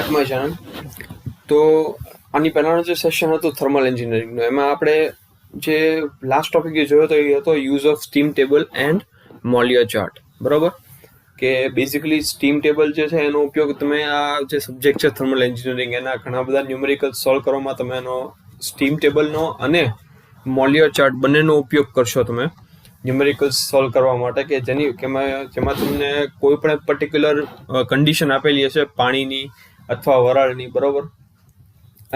My channel. તો આની પહેલાંનો જે સેશન હતું થર્મલ એન્જિનિયરિંગનો, એમાં આપણે જે લાસ્ટ ટોપિક જે જોયો હતો એ હતો use of steam table and Mollier chart. બરોબર, કે બેઝિકલી સ્ટીમ ટેબલ જે છે એનો ઉપયોગ તમે આ જે સબ્જેક્ટ છે થર્મલ એન્જિનિયરિંગ, એના ઘણા બધા ન્યુમેરિકલ સોલ્વ કરવામાં તમે એનો સ્ટીમ ટેબલનો અને મોલિયર ચાર્ટ બંનેનો ઉપયોગ કરશો તમે ન્યુમેરિકલ્સ સોલ્વ કરવા માટે, કે જેમાં તમને કોઈ પણ પર્ટિક્યુલર કન્ડિશન આપેલી હશે પાણીની અથવા વરાળની. બરોબર,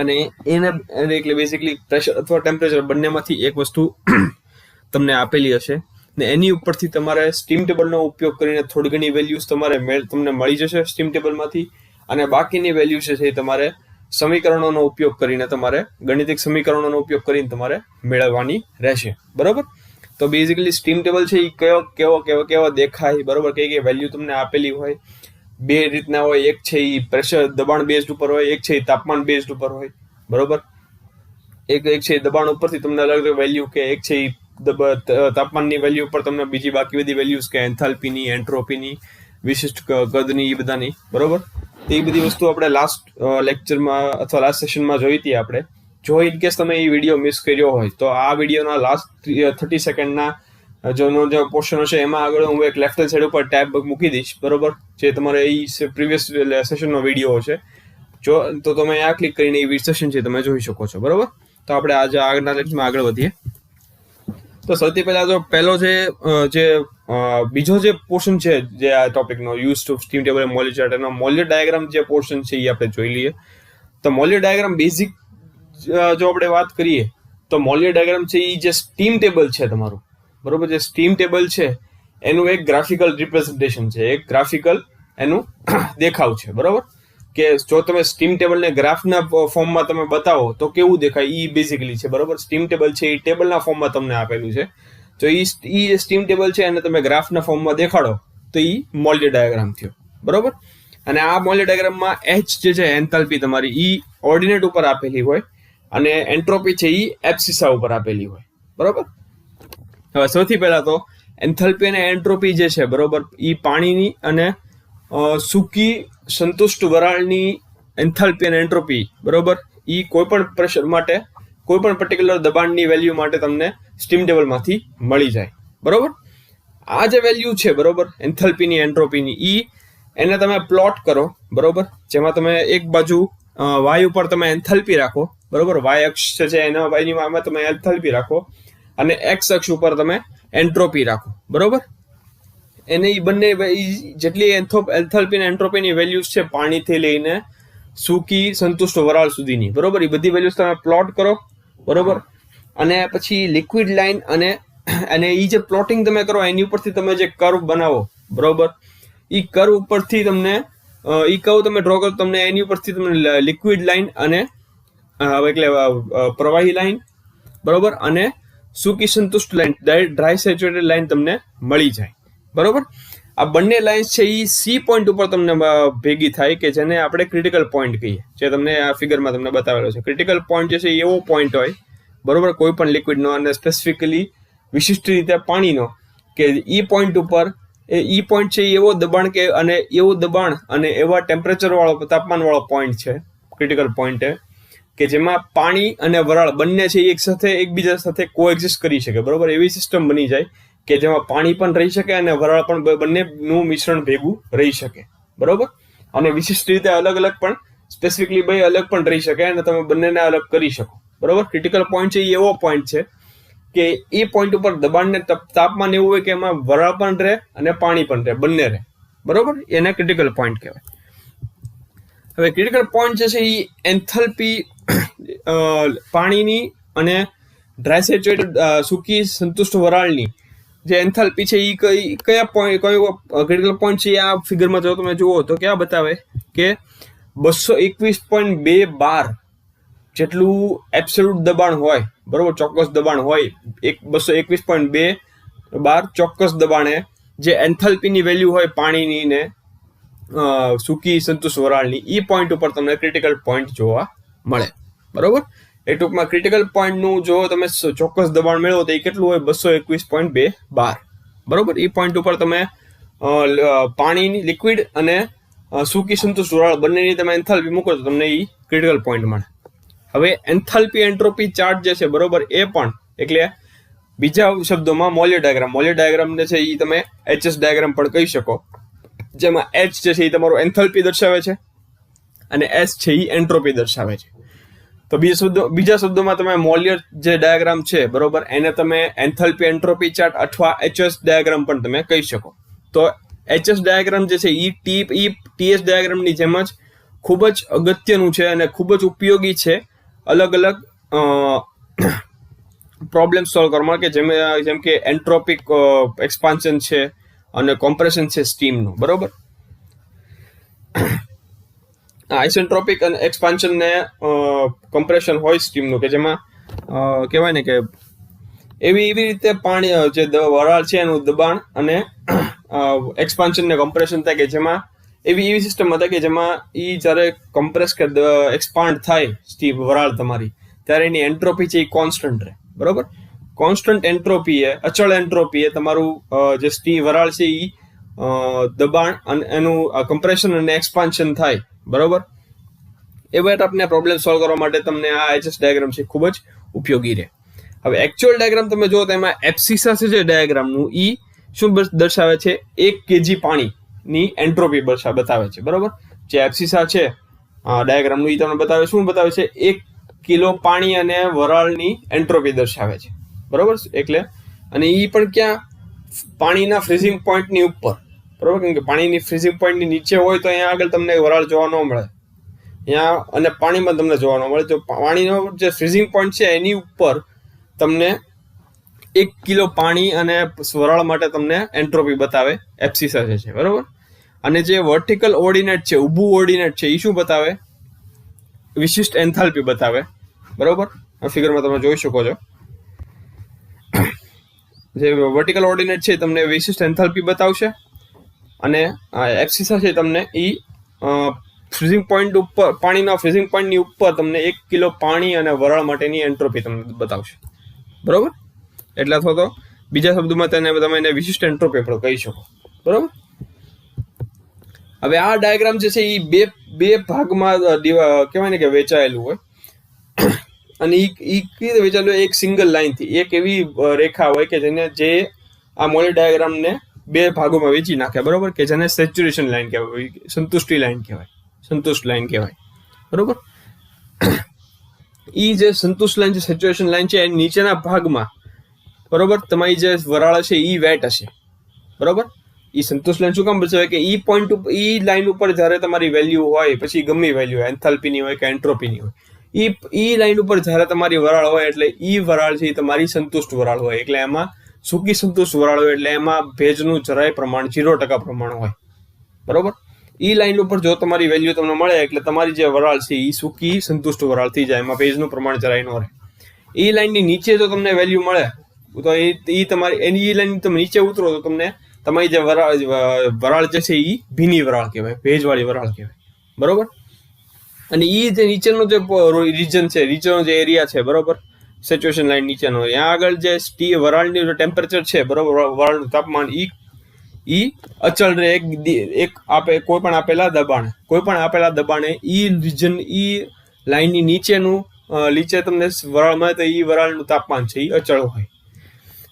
અને એને એટલે બેઝિકલી પ્રેશર અથવા ટેમ્પરેચર બંનેમાંથી એક વસ્તુ તમને આપેલી હશે ને એની ઉપરથી તમારે સ્ટીમ ટેબલનો ઉપયોગ કરીને થોડી ઘણી વેલ્યુઝ તમને મળી જશે સ્ટીમ ટેબલમાંથી, અને બાકીની વેલ્યુઝ છે એ તમારે સમીકરણોનો ઉપયોગ કરીને ગણિતિક સમીકરણોનો ઉપયોગ કરીને તમારે મેળવવાની રહેશે. બરોબર, તો બેઝિકલી સ્ટીમ ટેબલ છે એ કેવો દેખાય, બરોબર, કઈ વેલ્યુ તમને આપેલી હોય. બે રીતના હોય, એક છે એ પ્રેશર દબાણ બેઝડ ઉપર હોય, એક છે એ તાપમાન બેઝડ ઉપર હોય. બરોબર, એક છે દબાણ ઉપરથી તમને અલગ વેલ્યુ, કે એક છે એ તાપમાનની વેલ્યુ ઉપર તમને બીજી બાકી બધી વેલ્યુઝ, કે એન્થાલ્પીની, એન્ટ્રોપીની, વિશિષ્ટ કદની, એ બધાની. બરોબર, તો એ બધી વસ્તુ આપણે લાસ્ટ લેક્ચરમાં અથવા લાસ્ટ સેશનમાં જોઈ હતી આપણે. જો ઇનકેસ તમે એ વિડીયો મિસ કર્યો હોય તો આ વિડીયોના લાસ્ટ 30 સેકન્ડના જે પોર્શન હશે એમાં આગળ હું એક લેફ્ટ હેન્ડ સાઈડ ઉપર ટેબ મૂકી દઈશ. બરોબર, જે તમારે એ પ્રીવિયસ સેશનનો વિડીયો હશે, જો તો તમે આ ક્લિક કરીને એ સેશન છે તમે જોઈ શકો છો. બરોબર, તો આપણે આજે આગળના લેક્ચરમાં આગળ વધીએ. તો સૌથી પહેલા તો બીજો જે પોર્શન છે જે આ ટોપિકનો use to steam table Mollier chart, એનો મોલિયર ડાયાગ્રામ જે પોર્શન છે એ આપણે જોઈ લઈએ. તો મોલિયર ડાયાગ્રામ બેઝિક જો આપણે વાત કરીએ તો મોલિયર ડાયાગ્રામ છે એ જે સ્ટીમ ટેબલ છે તમારું, બરોબર, જે સ્ટીમ ટેબલ છે એનું એક ગ્રાફિકલ રિપ્રેઝન્ટેશન છે, એક ગ્રાફિકલ એનું દેખાવ છે. બરોબર, કે જો તમે સ્ટીમ ટેબલને ગ્રાફના ફોર્મમાં તમે બતાવો તો કેવું દેખાય એ બેઝિકલી છે. બરોબર, સ્ટીમ ટેબલ છે એ ટેબલના ફોર્મમાં તમને આપેલું છે. તો એ સ્ટીમ ટેબલ છે અને તમે ગ્રાફના ફોર્મમાં દેખાડો તો એ મોલિયર ડાયાગ્રામ થયો. બરોબર, અને આ મોલિયર ડાયાગ્રામમાં એચ જે છે એન્થાલ્પી તમારી એ ઓર્ડિનેટ ઉપર આપેલી હોય અને એન્ટ્રોપી છે એ એબ્સિસા ઉપર આપેલી હોય. બરોબર, હવે સૌથી પહેલા તો એન્થાલ્પી અને એન્ટ્રોપી જે છે, બરોબર, એ પાણીની અને સૂકી સંતુષ્ટ વરાળની એન્થાલ્પી અને એન્ટ્રોપી, બરોબર, એ કોઈ પણ પ્રેશર માટે, કોઈ પણ પર્ટિક્યુલર દબાણની વેલ્યુ માટે તમને સ્ટીમ ટેબલમાંથી મળી જાય. બરોબર, આ જે વેલ્યુ છે, બરોબર, એન્થાલ્પીની, એન્ટ્રોપીની, એને તમે પ્લોટ કરો. બરોબર, જેમાં તમે એક બાજુ વાય ઉપર તમે એન્થાલ્પી રાખો. બરોબર, વાય અક્ષ છે એના વાયમાં તમે એન્થાલ્પી રાખો અને એક્સ અક્ષ ઉપર તમે એન્ટ્રોપી રાખો. બરોબર, એને એ બંને જેટલી એન્થાલ્પી અને એન્ટ્રોપીની વેલ્યુઝ છે પાણીથી લઈને સૂકી સંતુષ્ટ વરાળ સુધીની, બરોબર, એ બધી વેલ્યુઝ તમે પ્લોટ કરો. બરોબર, અને પછી લિક્વિડ લાઇન અને એ જે પ્લોટિંગ તમે કરો એની ઉપરથી તમે જે કર્વ બનાવો, બરોબર, એ કર્વ ઉપરથી તમને તમે ડ્રો કરો, તમને એની ઉપરથી તમને લિક્વિડ લાઇન અને એટલે પ્રવાહી લાઇન, બરોબર, અને સૂકી સંતુષ્ટ લાઇન, ડ્રાય સેચ્યુરેટેડ લાઇન તમને મળી જાય. બરોબર, આ બંને લાઇન્સ છે એ સી પોઈન્ટ ઉપર તમને ભેગી થાય, કે જેને આપણે ક્રિટિકલ પોઈન્ટ કહીએ, જે તમને આ ફિગરમાં તમને બતાવેલો છે. ક્રિટિકલ પોઈન્ટ જે છે એ એવો પોઈન્ટ હોય, બરોબર, કોઈ પણ લિક્વિડનો અને સ્પેસિફિકલી વિશિષ્ટ રીતે પાણીનો, કે ઈ પોઈન્ટ ઉપર ઈ પોઈન્ટ છે એવો દબાણ અને એવા ટેમ્પરેચર વાળો, તાપમાન વાળો પોઈન્ટ છે, ક્રિટિકલ પોઈન્ટ, કે જેમાં પાણી અને વરાળ બંને છે એકબીજા સાથે કોએક્ઝિસ્ટ કરી શકે. બરોબર, એવી સિસ્ટમ બની જાય કે જેમાં પાણી પણ રહી શકે અને વરાળ પણ બંનેનું મિશ્રણ ભેગું રહી શકે. બરોબર, અને વિશિષ્ટ રીતે અલગ પણ સ્પેસિફિકલી બે અલગ પણ રહી શકે અને તમે બંનેને અલગ કરી શકો. બરોબર, ક્રિટિકલ પોઈન્ટ છે એ એવો પોઈન્ટ છે કે એ પોઈન્ટ ઉપર દબાણને તાપમાન એવું હોય કે એમાં વરાળ પણ રહે અને પાણી પણ રહે, બંને રહે. બરોબર, એને ક્રિટિકલ પોઈન્ટ કહેવાય. હવે ક્રિટિકલ પોઈન્ટ જે છે એ એન્થાલ્પી પાણીની અને ડ્રાય સેચ્યુરેટેડ સૂકી સંતુષ્ટ વરાળની જે એન્થાલ્પી છે એ કયો ક્રિટિકલ પોઈન્ટ છે આ ફિગરમાં જો તમે જુઓ તો ક્યાં બતાવે કે 221.2 બાર જેટલું એબ્સોલ્યુટ દબાણ હોય. બરોબર, ચોક્કસ દબાણ હોય, 221.2 બાર ચોક્કસ દબાણે જે એન્થાલ્પીની વેલ્યુ હોય પાણીની ને સૂકી સંતુષ્ટ વરાળની, એ પોઈન્ટ ઉપર તમને ક્રિટિકલ પોઈન્ટ જોવા મળે. બરોબર, એ ટૂંકમાં ક્રિટિકલ પોઈન્ટનું જો તમે ચોક્કસ દબાણ મેળવો તો એ કેટલું હોય, 221.2 બાર. બરોબર, એ પોઈન્ટ ઉપર તમે પાણીની, લિક્વિડ અને સૂકી સંતુષ્ટ વરાળ બંનેની તમે એન્થાલ્પી મૂકો તો તમને એ ક્રિટિકલ પોઈન્ટ મળે. હવે એન્થાલ્પી એન્ટ્રોપી ચાર્ટ જે છે બરોબર, એ પણ એટલે બીજા શબ્દોમાં મોલિયર ડાયાગ્રામને છે એ તમે HS ડાયાગ્રામ પણ કહી શકો, જેમાં H જે છે એ તમારું એન્થાલ્પી દર્શાવે છે અને S છે એ એન્ટ્રોપી દર્શાવે છે. તો બીજા શબ્દોમાં તમે મોલિયર જે ડાયાગ્રામ છે બરોબર, એને તમે એન્થાલ્પી એન્ટ્રોપી ચાર્ટ અથવા HS ડાયાગ્રામ પણ તમે કહી શકો. તો HS ડાયાગ્રામ જે છે એ TS ડાયાગ્રામની જેમ જ ખૂબ જ અગત્યનું છે અને ખૂબ જ ઉપયોગી છે અલગ અલગ પ્રોબ્લેમ સોલ્વ કરવામાં, કે જેમ કે એન્ટ્રોપિક એક્સપાન્શન છે અને કોમ્પ્રેશન છે સ્ટીમનું, બરોબર. આઇસેન્ટ્રોપિક અને એક્સપાન્શન ને કોમ્પ્રેશન હોય સ્ટીમનું, કે જેમાં કહેવાય ને કે એવી રીતે પાણી જે વરાળ છે એનું દબાણ અને એક્સપાન્શન ને કોમ્પ્રેશન થાય, કે જેમાં એવી સિસ્ટમ હતા કે જેમાં એ જ્યારે કોમ્પ્રેસ કે એક્સપાન્ડ થાય સ્ટીમ વરાળ તમારી, ત્યારે એની એન્ટ્રોપી છે એ કોન્સ્ટન્ટ રહે, બરોબર. કોન્સ્ટન્ટ એન્ટ્રોપી અચળ એન્ટ્રોપી તમારું જે વરાળ છે એ દબાણ અને એનું કમ્પ્રેશન અને એક્સપાન્શન થાય, બરોબર. એ માટે આપણે પ્રોબ્લેમ સોલ્વ કરવા માટે તમને આ HS ડાયાગ્રામ છે ખૂબ જ ઉપયોગી રહે. હવે એકચ્યુઅલ ડાયાગ્રામ તમે જો તો એમાં એબ્સિસા છે જે ડાયાગ્રામનું એ શું દર્શાવે છે, 1 kg પાણીની એન્ટ્રોપી બતાવે છે, બરોબર. જે એબ્સિસા છે ડાયાગ્રામનું એ તમને બતાવે શું બતાવે છે, 1 કિલો પાણી અને વરાળની એન્ટ્રોપી દર્શાવે છે, બરોબર. એટલે અને એ પણ ક્યાં, પાણીના ફ્રીઝિંગ પોઈન્ટની ઉપર, બરોબર. કેમ કે પાણીની ફ્રીઝિંગ પોઈન્ટની નીચે હોય તો અહીંયા આગળ તમને વરાળ જોવા ન મળે, અહીંયા અને પાણીમાં તમને જોવા ન મળે. તો પાણીનો જે ફ્રીઝિંગ પોઈન્ટ છે એની ઉપર તમને 1 કિલો પાણી અને વરાળ માટે તમને એન્ટ્રોપી બતાવે એબ્સિસા છે, બરોબર. અને જે વર્ટિકલ ઓર્ડિનેટ છે, ઊભું ઓર્ડિનેટ છે, એ શું બતાવે, વિશિષ્ટ એન્થાલ્પી બતાવે, બરોબર. આ ફિગરમાં તમે જોઈ શકો છો. જે વર્ટિકલ ઓર્ડિનેટ છે તમને વિશિષ્ટ એન્થાલ્પી બતાવશે અને એબ્સિસા છે તમને એ ફ્રીઝિંગ પોઈન્ટ ઉપર, પાણીના ફ્રીઝિંગ પોઈન્ટની ઉપર તમને 1 કિલો પાણી અને વરાળ માટેની એન્ટ્રોપી તમને બતાવશે, બરોબર. એટલે અથવા તો બીજા શબ્દોમાં તમે એને વિશિષ્ટ એન્ટ્રોપી પણ કહી શકો, બરોબર. હવે આ ડાયાગ્રામ જે છે એ બે ભાગમાં કહેવાય ને કે વેચાયેલું હોય અને એ કેવી રીતે વેચાયેલું, એક સિંગલ લાઈનથી, એક એવી રેખા હોય કે જે આ મોલિયર ડાયાગ્રામને 2 ભાગોમાં વેચી નાખે, બરોબર. કે જેને સેચ્યુરેશન લાઈન કહેવાય, સંતુષ્ટિ લાઈન કહેવાય, સંતુષ્ટ લાઈન કહેવાય, બરોબર. એ જે સંતુષ્ટ લાઈન છે, સેચ્યુરેશન લાઈન છે, એની નીચેના ભાગમાં, બરોબર, તમારી જે વરાળ હશે એ વેટ હશે, બરોબર. એ સંતુષ્ટ લાઈન શું કામ બતાવે કે ઈ પોઈન્ટ ઉપર, ઈ લાઈન ઉપર જ્યારે તમારી વેલ્યુ હોય, પછી ગમે વેલ્યુ હોય, એન્થાલ્પીની હોય કે એન્ટ્રોપીની હોય, ઈ લાઈન ઉપર જ્યારે તમારી વરાળ હોય એટલે ઈ વરાળ છે એ તમારી સંતુષ્ટ વરાળ હોય. એટલે એમાં સૂકી સંતુષ્ટ વરાળ હોય એટલે એમાં ભેજનું જરાય પ્રમાણ 0% પ્રમાણ હોય, બરોબર. ઈ લાઈન ઉપર જો તમારી વેલ્યુ તમને મળે એટલે તમારી જે વરાળ છે એ સૂકી સંતુષ્ટ વરાળ થઈ જાય, એમાં ભેજનું પ્રમાણ જરાય ન રહે. ઈ લાઈનની નીચે જો તમને વેલ્યુ મળે તો એ તમારી એની લાઈન તમે નીચે ઉતરો તો તમને તમારી જે વરાળ જે છે એ ભીની વરાળ કહેવાય, ભેજવાળી વરાળ કહેવાય, બરોબર. અને એ જે નીચેનો જે રીજન છે, નીચેનો જે એરિયા છે, બરોબર, સેચ્યુરેશન લાઈન નીચેનો, ત્યાં આગળ જે વરાળની જે ટેમ્પરેચર છે, બરોબર, વરાળનું તાપમાન ઈ અચળ રહે. કોઈ પણ આપેલા દબાણે ઈ રીજન, ઈ લાઈનની નીચે તમને વરાળ મળે તો ઈ વરાળનું તાપમાન છે એ અચળ હોય.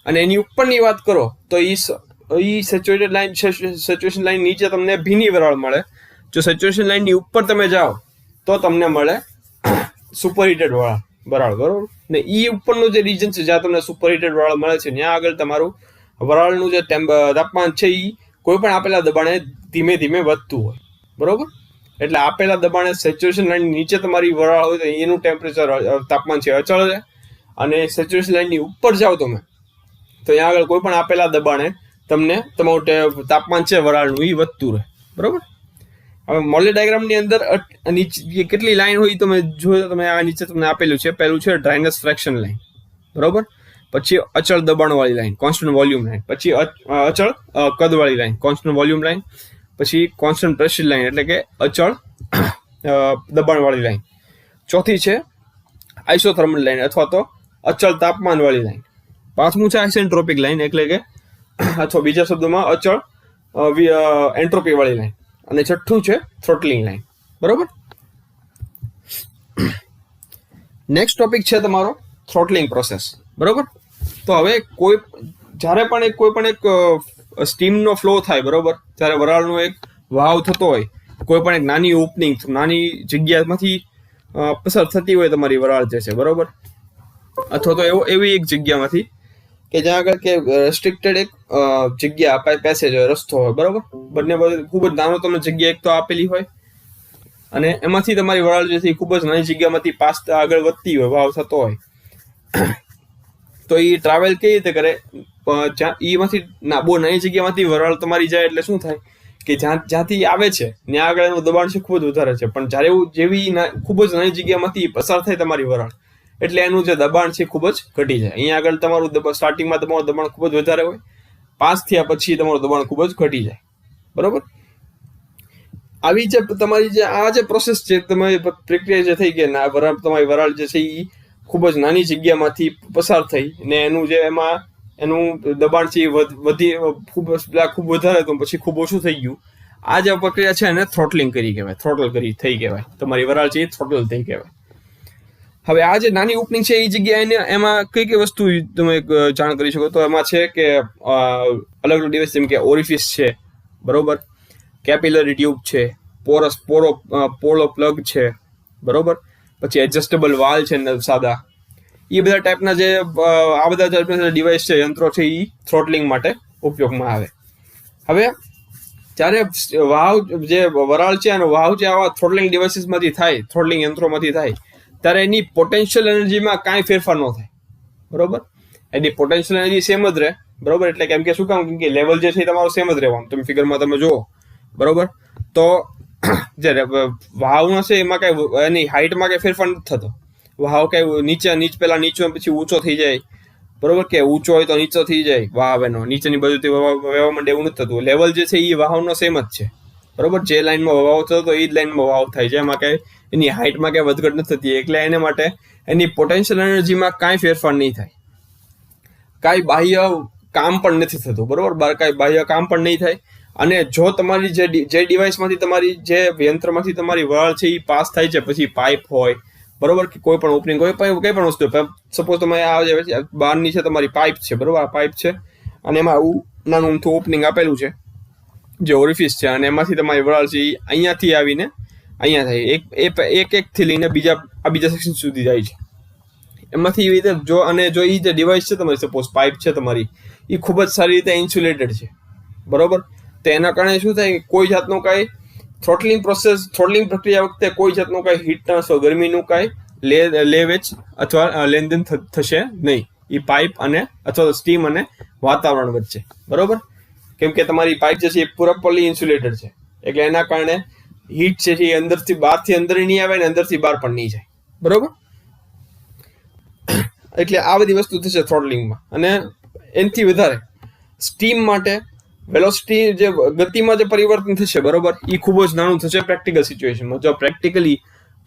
અને એની ઉપરની વાત કરો તો ઈ સેચ્યુરેશન લાઈન નીચે તમને ભીની વરાળ મળે. જો સેચ્યુરેશન લાઈનની ઉપર તમે જાઓ તો તમને મળે સુપરહીટેડ વરાળ, બરોબર. ને ઈ ઉપરનું જે રીજન છે જ્યાં તમને સુપરહીટેડ વરાળ મળે છે, ત્યાં આગળ તમારું વરાળનું જે તાપમાન છે એ કોઈ પણ આપેલા દબાણે ધીમે ધીમે વધતું હોય, બરોબર. એટલે આપેલા દબાણે સેચ્યુરેશન લાઈન નીચે તમારી વરાળ હોય તો એનું તાપમાન છે અચળ છે. અને સેચ્યુરેશન લાઈનની ઉપર જાઓ તમે તો ત્યાં આગળ કોઈ પણ આપેલા દબાણે તમને તમારું તાપમાન છે વરાળનું એ વધતું રહે, બરોબર. હવે મોલિયર ડાયાગ્રામની અંદર કેટલી લાઈન હોય તમે જોયો, તમે આ નીચે તમને આપેલું છે. પહેલું છે ડ્રાયનેસ ફ્રેક્શન લાઈન, બરોબર. પછી અચળ દબાણવાળી લાઈન, કોન્સ્ટન્ટ વોલ્યુમ લાઈન. પછી અચળ કદવાળી લાઈન, કોન્સ્ટન્ટ વોલ્યુમ લાઈન. પછી કોન્સ્ટન્ટ પ્રેશર લાઈન એટલે કે અચળ દબાણવાળી લાઈન. ચોથી છે આઇસોથર્મલ લાઈન અથવા તો અચળ તાપમાનવાળી લાઈન. પાંચમું છે આઇસેન્ટ્રોપિક લાઈન એટલે કે અથવા બીજા શબ્દોમાં અચળ એન્ટ્રોપી વાળી લાઈન. અને છઠ્ઠું છે થ્રોટલિંગ લાઇન. બરોબર. નેક્સ્ટ ટોપિક છે તમારો થ્રોટલિંગ પ્રોસેસ. બરોબર. તો હવે જ્યારે પણ કોઈ પણ એક સ્ટીમનો ફ્લો થાય, બરોબર, ત્યારે વરાળનો એક વાવ થતો હોય, કોઈ પણ એક નાની ઓપનિંગ, નાની જગ્યામાંથી પસાર થતી હોય તમારી વરાળ જે છે, બરોબર, અથવા તો એવી એક જગ્યામાંથી કે જ્યાં આગળ કે રેસ્ટ્રિક્ટેડ એક જગ્યા પેસેજ હોય, રસ્તો હોય, બરોબર, બંને બાજુ ખૂબ જ નાનો તમને જગ્યા એક તો આપેલી હોય, અને એમાંથી તમારી વરાળ જે છે ખૂબ જ નાની જગ્યામાંથી પાસ આગળ વધતી હોય, વાવ થતો હોય, તો એ ટ્રાવેલ કેવી રીતે કરે? એમાંથી બહુ નાની જગ્યામાંથી વરાળ તમારી જાય એટલે શું થાય કે જ્યાંથી આવે છે ત્યાં આગળ એનું દબાણ છે ખૂબ જ વધારે છે, પણ જ્યારે જેવી ખૂબ જ નાની જગ્યામાંથી પસાર થાય તમારી વરાળ એટલે એનું જે દબાણ છે ખૂબ જ ઘટી જાય. અહીંયા આગળ તમારું સ્ટાર્ટિંગમાં તમારું દબાણ ખૂબ જ વધારે હોય, પાસ થયા પછી તમારું દબાણ ખૂબ જ ઘટી જાય. બરોબર. આવી જે તમારી જે આ જે પ્રોસેસ છે, તમારી પ્રક્રિયા જે થઈ ગઈ, તમારી વરાળ જે છે એ ખૂબ જ નાની જગ્યામાંથી પસાર થઈ ને એનું જે એનું દબાણ છે ખૂબ વધારે હતું, પછી ખૂબ ઓછું થઈ ગયું. આ જે પ્રક્રિયા છે એને થ્રોટલિંગ કરી કહેવાય, થ્રોટલ કરી થઈ કહેવાય. તમારી વરાળ છે એ થ્રોટલ થઈ કહેવાય. હવે આ જે નાની ઓપનિંગ છે એ જગ્યાએ એમાં કઈ કઈ વસ્તુ તમે જાણ કરી શકો? તો એમાં છે કે અલગ અલગ ડિવાઇસ, જેમ કે ઓરિફિસ છે, બરોબર, કેપિલરી ટ્યુબ છે, પોલો પ્લગ છે, બરોબર, પછી એડજસ્ટેબલ વાલ છે સાદા. એ બધા ટાઈપના જે આ બધા ડિવાઇસ છે, યંત્રો છે, એ થ્રોટલિંગ માટે ઉપયોગમાં આવે. હવે જ્યારે વાવ જે વરાળ છે એનો વાવ જે આવા થ્રોટલિંગ ડિવાઇસીસમાંથી થાય, થ્રોટલિંગ યંત્રોમાંથી થાય, ત્યારે એની પોટેન્શિયલ એનર્જીમાં કાંઈ ફેરફાર ન થાય. બરોબર. એની પોટેન્શિયલ એનર્જી સેમ જ રહે. બરોબર. એટલે કેમ કે શું કામ? કેમ કે લેવલ જે છે એ તમારું સેમ જ રહેવાનું. તમે ફિગરમાં તમે જુઓ, બરોબર, તો જે વાવનો છે એમાં કઈ એની હાઇટમાં કઈ ફેરફાર નથી થતો. વાવ કઈ પેલા નીચો પછી ઊંચો થઈ જાય, બરોબર, કે ઊંચો હોય તો નીચો થઈ જાય વાવ એનો, નીચેની બાજુથી વહેવા માંડે, એવું નથી થતું. લેવલ જે છે એ વાવનો સેમ જ છે. બરોબર. જે લાઈનમાં વાવ થતો એ જ લાઈનમાં વાવ થાય છે. એમાં કઈ એની હાઇટમાં કઈ વધઘટ નથી થતી. એટલે એને માટે એની પોટેન્શિયલ એનર્જીમાં કાંઈ ફેરફાર નહીં થાય, કાંઈ બાહ્ય કામ પણ નથી થતું. બરોબર. કાંઈ બાહ્ય કામ પણ નહીં થાય. અને જો તમારી જે ડિવાઇસમાંથી તમારી જે યંત્રમાંથી તમારી વરાળ છે એ પાસ થાય છે, પછી પાઇપ હોય, બરોબર, કે કોઈ પણ ઓપનિંગ હોય, કઈ પણ વસ્તુ, સપોઝ તમે આ બહારની છે તમારી પાઇપ છે, બરોબર, આ પાઇપ છે અને એમાં આવું નાનું અમથું ઓપનિંગ આપેલું છે જે ઓરિફિસ છે, અને એમાંથી તમારી વરાળ છે એ અહીંયાથી આવીને અહીંયા થાય, એક થી લઈને બીજા સેક્શન સુધી જાય છે. એમાંથી એવી રીતે જો એ જે ડિવાઇસ છે તમારી, સપોઝ પાઇપ છે તમારી, એ ખૂબ જ સારી રીતે ઇન્સ્યુલેટેડ છે, બરોબર, તો એના કારણે શું થાય કે કોઈ જાતનું કાંઈ થ્રોટલિંગ પ્રક્રિયા વખતે કોઈ જાતનું કાંઈ હીટ ટ્રાન્સફર, ગરમીનું કાંઈ લેવેચ અથવા લેનદેન થશે નહીં એ પાઇપ અને અથવા સ્ટીમ અને વાતાવરણ વચ્ચે. બરોબર. કેમ કે તમારી પાઇપ જે છે એ પ્રોપરલી ઇન્સ્યુલેટેડ છે, એટલે એના કારણે હીટ છે એ અંદરથી બહારથી અંદર નહીં આવે ને અંદરથી બહાર પણ નહીં જાય. બરોબર. એટલે આ બધી વસ્તુ થશે થ્રોટલિંગમાં. અને એનાથી વધારે સ્ટીમ માટે વેલોસિટી, જે ગતિમાં જે પરિવર્તન થશે, બરોબર, એ ખૂબ જ નાનું થશે પ્રેક્ટિકલ સિચ્યુએશનમાં.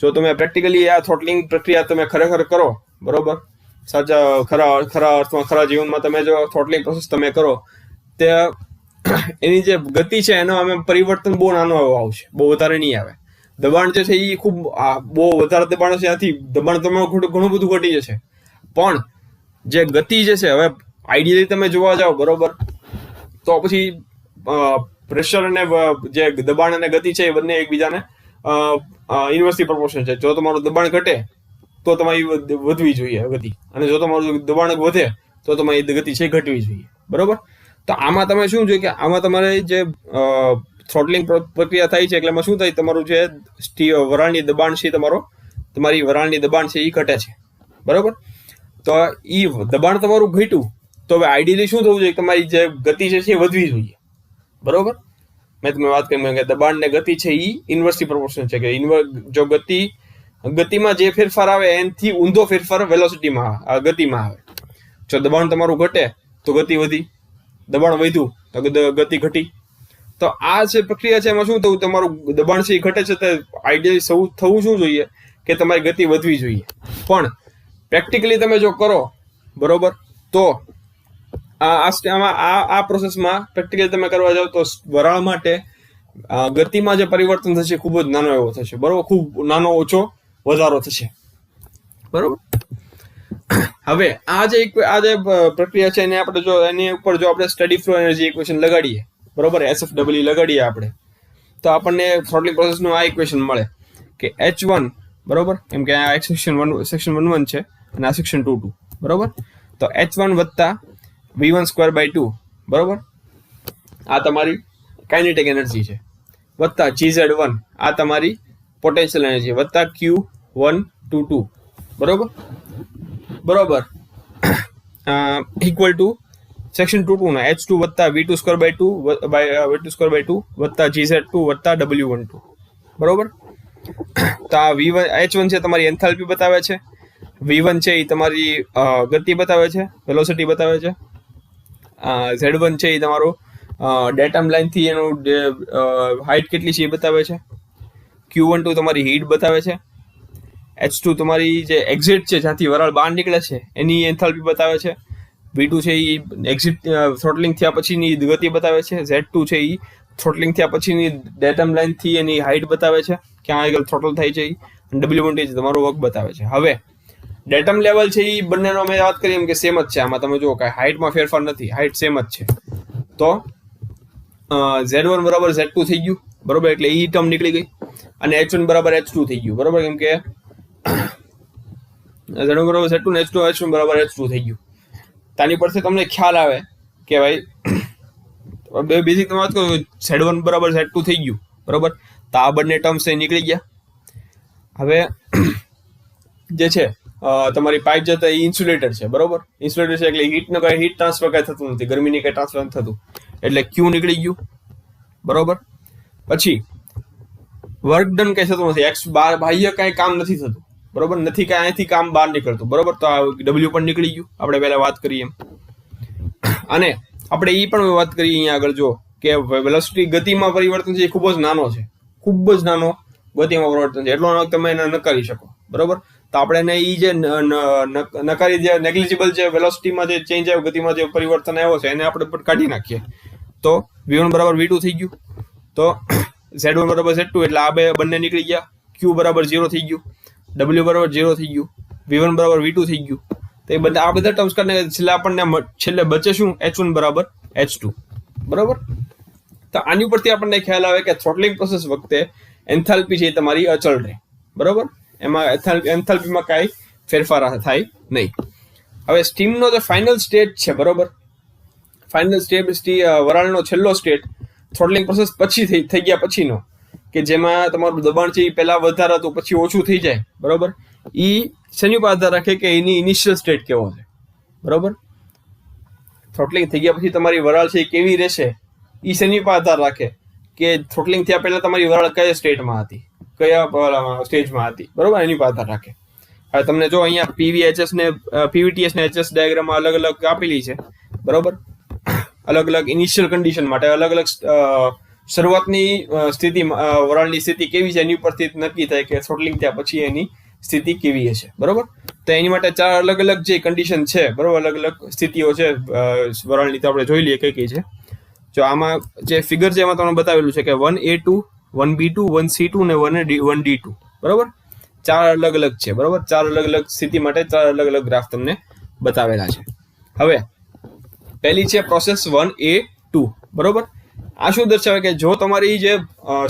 જો તમે પ્રેક્ટિકલી આ થ્રોટલિંગ પ્રક્રિયા તમે ખરેખર કરો, બરોબર, ખરા અર્થમાં ખરા જીવનમાં તમે જો થ્રોટલિંગ પ્રોસેસ તમે કરો, તે એની જે ગતિ છે એનો પરિવર્તન બહુ નાનો આવશે, બહુ વધારે નહીં આવે. દબાણ જે છે એ બહુ વધારે દબાણ છે, ત્યાંથી દબાણ તમારું ઘણું બધું ઘટી જશે. પણ જે ગતિ જે છે, હવે આઈડિયલી તમે જોવા જાઓ, બરોબર, તો પછી પ્રેશર અને જે દબાણ અને ગતિ છે એ બંને એકબીજાને ઇન્વર્સલી પ્રોપોર્શન છે. જો તમારું દબાણ ઘટે તો તમારી વધવી જોઈએ ગતિ, અને જો તમારું દબાણ વધે તો તમારી ગતિ છે ઘટવી જોઈએ. બરોબર. તો આમાં તમે શું જોઈએ કે આમાં તમારે જે થ્રોટલિંગ પ્રક્રિયા થાય છે, એટલે એમાં શું થાય, તમારું જે વરાળની દબાણ છે તમારી વરાળની દબાણ છે એ ઘટે છે. બરોબર. તો એ દબાણ તમારું ઘટ્યું તો હવે આઈડિયલી શું થવું જોઈએ, તમારી જે ગતિ છે એ વધવી જોઈએ. બરોબર. મેં તમને વાત કરી કે દબાણ ને ગતિ છે એ ઇન્વર્સલી પ્રોપોર્શનલ છે, કે જો ગતિમાં જે ફેરફાર આવે એનાથી ઊંધો ફેરફાર વેલોસિટીમાં ગતિમાં આવે. જો દબાણ તમારું ઘટે તો ગતિ વધી, દબાણ વધ્યું તો ગતિ ઘટી. તો આ જે પ્રક્રિયા છે એમાં શું થવું, તમારું દબાણ છે એ ઘટે છે, તો આઈડિયલી થવું શું જોઈએ કે તમારી ગતિ વધવી જોઈએ. પણ પ્રેક્ટિકલી તમે જો કરો, બરોબર, તો આ પ્રોસેસમાં પ્રેક્ટિકલી તમે કરવા જાઓ તો વરાળ માટે ગતિમાં જે પરિવર્તન થશે ખૂબ જ નાનો એવો થશે, બરોબર, ખૂબ નાનો ઓછો વધારો થશે, બરોબર. હવે આ જે પ્રક્રિયા છે એને આપણે જો એની ઉપર જો આપણે સ્ટડી ફ્લો એનર્જી ઇક્વેશન લગાડીએ, બરોબર, SFW લગાડીએ આપણે, તો આપણને થ્રોટલિંગ પ્રોસેસનું આ ઇક્વેશન મળે કે H1, બરોબર, કેમ કે આ સેક્શન 1 છે અને આ સેક્શન 2, બરોબર. તો H1 વત્તા V1 સ્ક્વેર બાય 2, બરોબર, આ તમારી કાઇનેટિક એનર્જી છે, વત્તા GZ1 આ તમારી પોટેન્શિયલ એનર્જી, વત્તા Q122, બરોબર, ઇક્વલ ટુ સેક્શન 2 ના H2 વત્તા V2 સ્ક્વેર બાય 2 વત્તા GZ2 વત્તા W12, બરોબર. તો આ V1 H1 છે તમારી એન્થાલ્પી બતાવે છે, V1 છે એ તમારી ગતિ બતાવે છે, વેલોસિટી બતાવે છે, Z1 છે એ તમારો ડેટમ લાઇન થી એનું હાઇટ કેટલી છે એ બતાવે છે, Q12 તમારી હીટ બતાવે છે, H2 તમારી જે એક્ઝિટ છે જ્યાંથી વરાળ બહાર નીકળે છે એની એન્થાલ્પી બતાવે છે, V2 છે એ એક્ઝિટ થ્રોટલિંગ થયા પછીની ગતિ બતાવે છે, Z2 છે એ થ્રોટલિંગ થયા પછીની ડેટમ લાઇન થી એની હાઇટ બતાવે છે, ક્યાં આગળ થ્રોટલ થાય છે, અને W12 તમારો વર્ક બતાવે છે. હવે ડેટમ લેવલ છે એ બંનેનો અમે વાત કરીએ એમ કે સેમ જ છે, આમાં તમે જુઓ કે હાઇટમાં ફેરફાર નથી, હાઇટ સેમ જ છે. તો Z1 બરાબર Z2 થઈ ગયું, બરોબર, એટલે ઈ ટર્મ નીકળી ગઈ, અને H1 બરાબર H2 થઈ ગયું, બરોબર, કેમ કે Z1 બરાબર Z2 ને H1 બરાબર H2 થઈ ગયું. તાની પરથી તમને ખ્યાલ આવે કે ભાઈ બે બેઝિક તમે વાત કરો, Z1 બરાબર Z2 થઈ ગયું, બરોબર, તો આ બંને ટર્મ્સ નીકળી ગયા. હવે જે છે તમારી પાઇપ જતા એ ઇન્સ્યુલેટર છે, બરોબર, ઇન્સ્યુલેટર છે એટલે હીટ ટ્રાન્સફર કઈ થતું નથી, ગરમીની કઈ ટ્રાન્સફર નથી થતું, એટલે Q નીકળી ગયું, બરોબર. પછી વર્ક ડન કઈ થતું નથી, X બાહ્ય કઈ કામ નથી થતું, બરોબર, નથી કઈ અહીંથી કામ બહાર નીકળતું, બરોબર. તો આ W પણ નીકળી ગયું, આપણે પહેલા વાત કરીએ એમ. અને આપણે એ પણ વાત કરીએ અહીંયા આગળ જો કે વેલોસિટી ગતિમાં પરિવર્તન છે એ ખૂબ જ નાનો છે, ખૂબ જ નાનો ગતિમાં પરિવર્તન છે, એટલો તમે એને નકારી શકો, બરોબર. તો આપણે એને એ જે નકારી જે નેગ્લિજિબલ જે વેલોસિટીમાં જે ચેન્જ આવ્યો, ગતિમાં જે પરિવર્તન આવ્યો છે એને આપણે પણ કાઢી નાખીએ, તો V1 બરાબર V2 થઈ ગયું, તો Z1 બરાબર Z2 એટલે આ બંને નીકળી ગયા, Q બરાબર 0 થઈ ગયું, W બરાબર 0 થઈ ગયું, V1 બરાબર V2 થઈ ગયું. તો એ બધા આ બધા ટર્મ્સ કરીને છેલ્લે બચે શું, H1 બરાબર H2, બરોબર. તો આની ઉપરથી આપણને ખ્યાલ આવે કે થ્રોટલિંગ પ્રોસેસ વખતે એન્થાલ્પી છે એ તમારી અચળ રહે, બરોબર, એમાં એન્થાલ્પીમાં કાંઈ ફેરફાર થાય નહીં. હવે સ્ટીમનો જે ફાઇનલ સ્ટેજ છે, બરોબર, ફાઇનલ સ્ટેજ વરાળનો છેલ્લો સ્ટેજ થ્રોટલિંગ પ્રોસેસ પછી થઈ ગયા પછીનો, કે જેમાં તમારું દબાણ છે એ પહેલા વધારે હતું પછી ઓછું થઈ જાય, બરોબર, એ શેની ઉપર આધાર રાખે કે એની ઇનિશિયલ સ્ટેટ કેવો છે, બરોબર. થ્રોટલિંગ થઈ ગયા પછી તમારી વરાળ છે એ કેવી રહેશે એ શેની ઉપર આધાર રાખે કે થ્રોટલિંગ થયા પહેલા તમારી વરાળ કયા સ્ટેટમાં હતી, કયા સ્ટેજમાં હતી, બરોબર, એની ઉપર આધાર રાખે. હવે તમને જો અહીંયા PVTS ને HS ડાયાગ્રામમાં અલગ અલગ આપેલી છે, બરોબર, અલગ અલગ ઇનિશિયલ કન્ડિશન માટે અલગ અલગ શરૂઆતની સ્થિતિ, વરાળની સ્થિતિ કેવી છે એની ઉપરથી નક્કી થાય કે થ્રોટલિંગ થયા પછી એની સ્થિતિ કેવી હશે, બરોબર. તો એની માટે 4 અલગ અલગ જે કન્ડિશન છે, બરોબર, અલગ અલગ સ્થિતિઓ છે વરાળની, તો આપણે જોઈ લઈએ કઈ કઈ છે. જો આમાં જે ફિગર છે એમાં તમને બતાવેલું છે કે 1A2, 1B2, 1C2 ને 1D2, બરોબર, 4 અલગ અલગ છે, બરોબર, 4 અલગ અલગ સ્થિતિ માટે 4 અલગ અલગ ગ્રાફ તમને બતાવેલા છે. હવે પહેલી છે પ્રોસેસ 1A2, બરોબર. આ શું દર્શાવે કે જો તમારી જે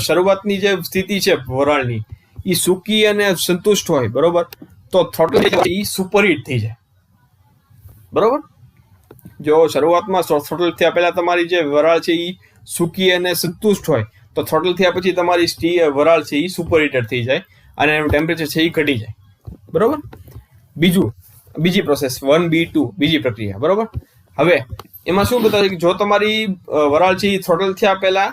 શરૂઆતની જે સ્થિતિ છે વરાળની એ સૂકી અને સંતુષ્ટ હોય, બરોબર, તો થ્રોટલ એ સુપરહીટ થઈ જાય, બરોબર. જો શરૂઆતમાં થ્રોટલ થયા પહેલા તમારી જે વરાળ છે એ સૂકી અને સંતુષ્ટ હોય, તો થ્રોટલ થયા પછી તમારી વરાળ છે એ સુપરહીટેડ થઈ જાય અને એનું ટેમ્પરેચર છે એ ઘટી જાય, બરોબર. બીજી પ્રોસેસ 1B2, બીજી પ્રક્રિયા, બરોબર. હવે એમાં શું બતાવે કે જો તમારી વરાળ છે એ થ્રોટલ થયા પહેલા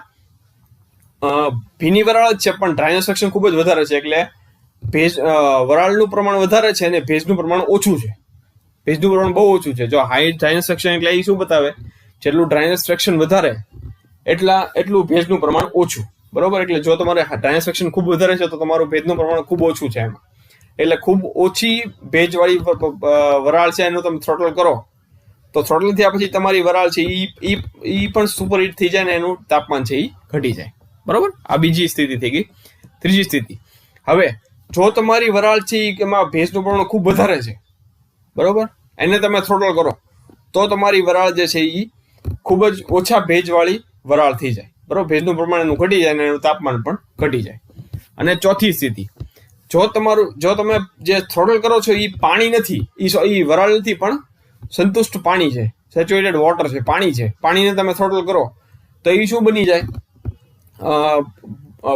ભીની વરાળ જ છે પણ ડ્રાયનેસ ફ્રેક્શન ખૂબ જ વધારે છે, એટલે વરાળનું પ્રમાણ વધારે છે અને ભેજનું પ્રમાણ ઓછું છે, ભેજનું પ્રમાણ બહુ ઓછું છે. જો હાઈ ડ્રાયનેસ ફ્રેક્શન એટલે એ શું બતાવે, જેટલું ડ્રાયનેસ ફ્રેક્શન વધારે એટલું ભેજનું પ્રમાણ ઓછું, બરોબર. એટલે જો તમારે ડ્રાયનેસ ફ્રેક્શન ખૂબ વધારે છે તો તમારું ભેજનું પ્રમાણ ખૂબ ઓછું છે એમાં, એટલે ખૂબ ઓછી ભેજવાળી વરાળ છે એનું તમે થ્રોટલ કરો તો થ્રોટલ થયા પછી તમારી વરાળ છે એ પણ સુપરહીટ થઈ જાય ને એનું તાપમાન છે એ ઘટી જાય, બરોબર. આ બીજી સ્થિતિ થઈ ગઈ. ત્રીજી સ્થિતિ, હવે જો તમારી વરાળ છે એમાં ભેજનું પ્રમાણ ખૂબ વધારે છે, બરોબર, એને તમે થ્રોટલ કરો તો તમારી વરાળ જે છે એ ખૂબ જ ઓછા ભેજવાળી વરાળ થઈ જાય, બરોબર. ભેજનું પ્રમાણ એનું ઘટી જાય અને એનું તાપમાન પણ ઘટી જાય. અને ચોથી સ્થિતિ, જો તમે જે થ્રોટલ કરો છો એ પાણી નથી, એ વરાળ નથી પણ સંતુષ્ટ પાણી છે, સેચ્યુરેટેડ વોટર છે, પાણી છે, પાણીને તમે થ્રોટલ કરો તો એ શું બની જાય,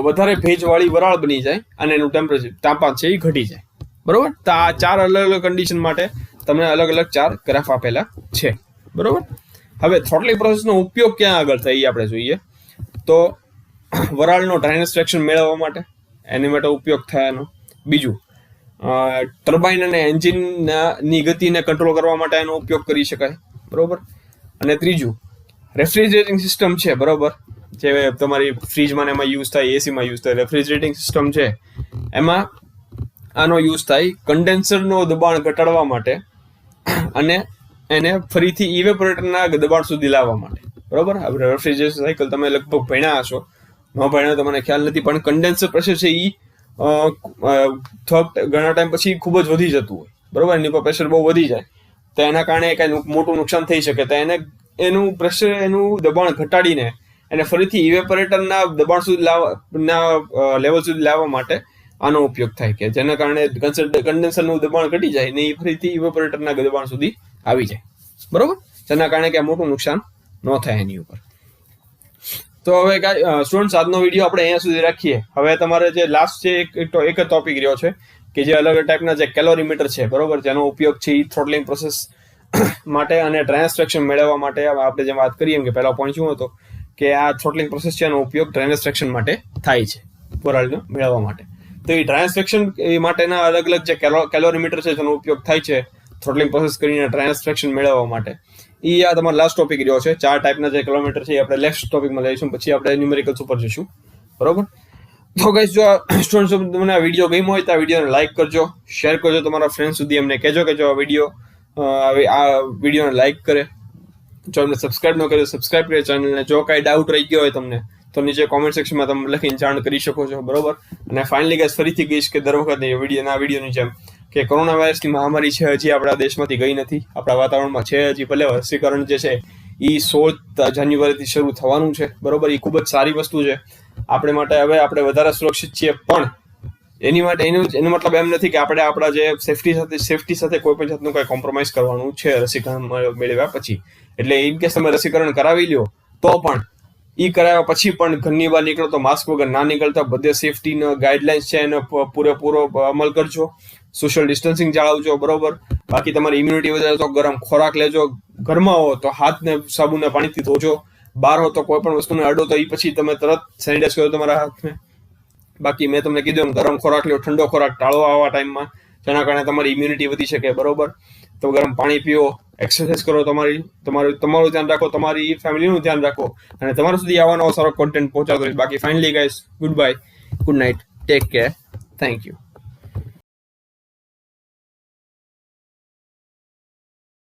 વધારે ભેજવાળી વરાળ બની જાય અને એનું તાપમાન છે એ ઘટી જાય, બરોબર. તો આ 4 અલગ અલગ કન્ડિશન માટે તમને અલગ અલગ 4 ગ્રાફ આપેલા છે, બરોબર. હવે થ્રોટલિંગ પ્રોસેસનો ઉપયોગ ક્યાં આગળ થાય એ આપણે જોઈએ તો વરાળનો ડ્રાયનેજ ફ્રેક્શન મેળવવા માટે એની માટે ઉપયોગ થાય એનો. બીજું, ટર્બાઇન અને એન્જિનની ગતિને કંટ્રોલ કરવા માટે એનો ઉપયોગ કરી શકાય, બરોબર. અને ત્રીજું, રેફ્રિજરેટિંગ સિસ્ટમ છે, બરોબર, જે તમારી ફ્રીજમાં એમાં યુઝ થાય, એસીમાં યુઝ થાય, રેફ્રિજરેટિંગ સિસ્ટમ છે એમાં આનો યુઝ થાય કન્ડેન્સરનો દબાણ ઘટાડવા માટે અને એને ફરીથી ઇવેપોરેટરના દબાણ સુધી લાવવા માટે, બરોબર. આપણે રેફ્રિજરેશન સાયકલ તમે લગભગ ભણ્યા હશો, ન ભણ્યા તો મને ખ્યાલ નથી, પણ કન્ડેન્સર પ્રેશર છે એ ઘણા ટાઈમ પછી ખૂબ જ વધી જતું હોય, બરોબર. એની પર પ્રેશર બહુ વધી જાય તો એના કારણે કંઈ મોટું નુકસાન થઈ શકે, તો એનું પ્રેશર, એનું દબાણ ઘટાડીને એને ફરીથી ઇવેપોરેટરના દબાણ સુધી લેવલ સુધી લાવવા માટે આનો ઉપયોગ થાય, કે જેના કારણે કન્ડેન્સરનું દબાણ ઘટી જાય ને એ ફરીથી ઇવેપોરેટરના દબાણ સુધી આવી જાય, બરોબર. જેના કારણે કે મોટું નુકસાન ન થાય એની ઉપર. તો હવે સ્ટુડન્ટ્સ, આજનો વિડીયો આપણે અહીંયા સુધી રાખીએ. હવે તમારે જે લાસ્ટ છે એક જ ટોપિક રહ્યો છે કે જે અલગ ટાઈપના જે કેલોરીમીટર છે, બરોબર, જેનો ઉપયોગ છે એ થ્રોટલિંગ પ્રોસેસ માટે અને ડ્રાયનેજ ફ્રેક્શન મેળવવા માટે આપણે જેમ વાત કરીએ કે પહેલો પોઈન્ટ શું હતો કે આ થ્રોટલિંગ પ્રોસેસ છે એનો ઉપયોગ ડ્રાયનેજ ફ્રેક્શન માટે થાય છે, વરાળને મેળવવા માટે. તો એ ડ્રાયનેજ ફ્રેક્શન એ માટેના અલગ અલગ જે કેલોરીમીટર છે જેનો ઉપયોગ થાય છે થ્રોટલિંગ પ્રોસેસ કરીને ડ્રાયનેજ ફ્રેક્શન મેળવવા માટે, એ આ તમારો લાસ્ટ ટોપિક રહ્યો છે. 4 ટાઈપના જે કિલોમીટર છે એ આપણે નેક્સ્ટ ટોપિકમાં લઈશું, પછી આપણે ન્યુમેરિકલ્સ ઉપર જઈશું, બરોબર. તો ગાઈસ, જો સ્ટુડન્ટ્સ તમને આ વિડીયો ગમ્યો હોય તો આ વિડીયોને લાઈક કરજો, શેર કરજો તમારા ફ્રેન્ડ સુધી. એમને કહેજો કે જો આ વિડીયોને લાઈક કરે, જો એમને સબસ્ક્રાઇબ ન કરે સબસ્ક્રાઇબ કરે ચેનલને. જો કાંઈ ડાઉટ રહી ગયો હોય તમને તો નીચે કોમેન્ટ સેક્શનમાં તમે લખીને જાણ કરી શકો છો, બરોબર. અને ફાઇનલી ગાઈસ, ફરીથી કહીશ કે દર વખતે વિડીયોની જેમ કે કોરોના વાયરસની મહામારી છે હજી આપણા દેશમાંથી ગઈ નથી, આપણા વાતાવરણમાં છે હજી. ભલે રસીકરણ જે છે એ 16 જાન્યુઆરીથી શરૂ થવાનું છે, બરોબર. એ ખૂબ જ સારી વસ્તુ છે આપણે માટે. હવે આપણે વધારે સુરક્ષિત છીએ, પણ એનો મતલબ એમ નથી કે આપણે આપણા જે સેફટી સાથે કોઈ પણ જાતનું કંઈ કોમ્પ્રોમાઇઝ કરવાનું છે રસીકરણ મેળવ્યા પછી. એટલે ઇન કેસ તમે રસીકરણ કરાવી લ્યો તો પણ એ કરાવ્યા પછી પણ ઘરની બહાર નીકળો તો માસ્ક વગર ના નીકળતા. બધે સેફટીનો ગાઈડલાઇન્સ છે એનો પૂરેપૂરો અમલ કરજો, સોશિયલ ડિસ્ટન્સિંગ જાળવજો, બરોબર. બાકી તમારી ઇમ્યુનિટી વધારે તો ગરમ ખોરાક લેજો, ઘરમાં હો તો હાથને સાબુને પાણીથી ધોજો, બહાર હો તો કોઈ પણ વસ્તુને અડો તો એ પછી તમે તરત સેનિટાઈઝ કરો તમારા હાથને. બાકી મેં તમને કીધું એમ ગરમ ખોરાક લ્યો, ઠંડો ખોરાક ટાળો આવા ટાઈમમાં, જેના કારણે તમારી ઇમ્યુનિટી વધી શકે, બરોબર. તો ગરમ પાણી પીઓ, એક્સરસાઇઝ કરો, તમારું ધ્યાન રાખો, તમારી ફેમિલીનું ધ્યાન રાખો, અને તમારા સુધી આવવાનો સારો કોન્ટેન્ટ પહોંચાડો. બાકી finally guys, good bye, good night, take care, thank you.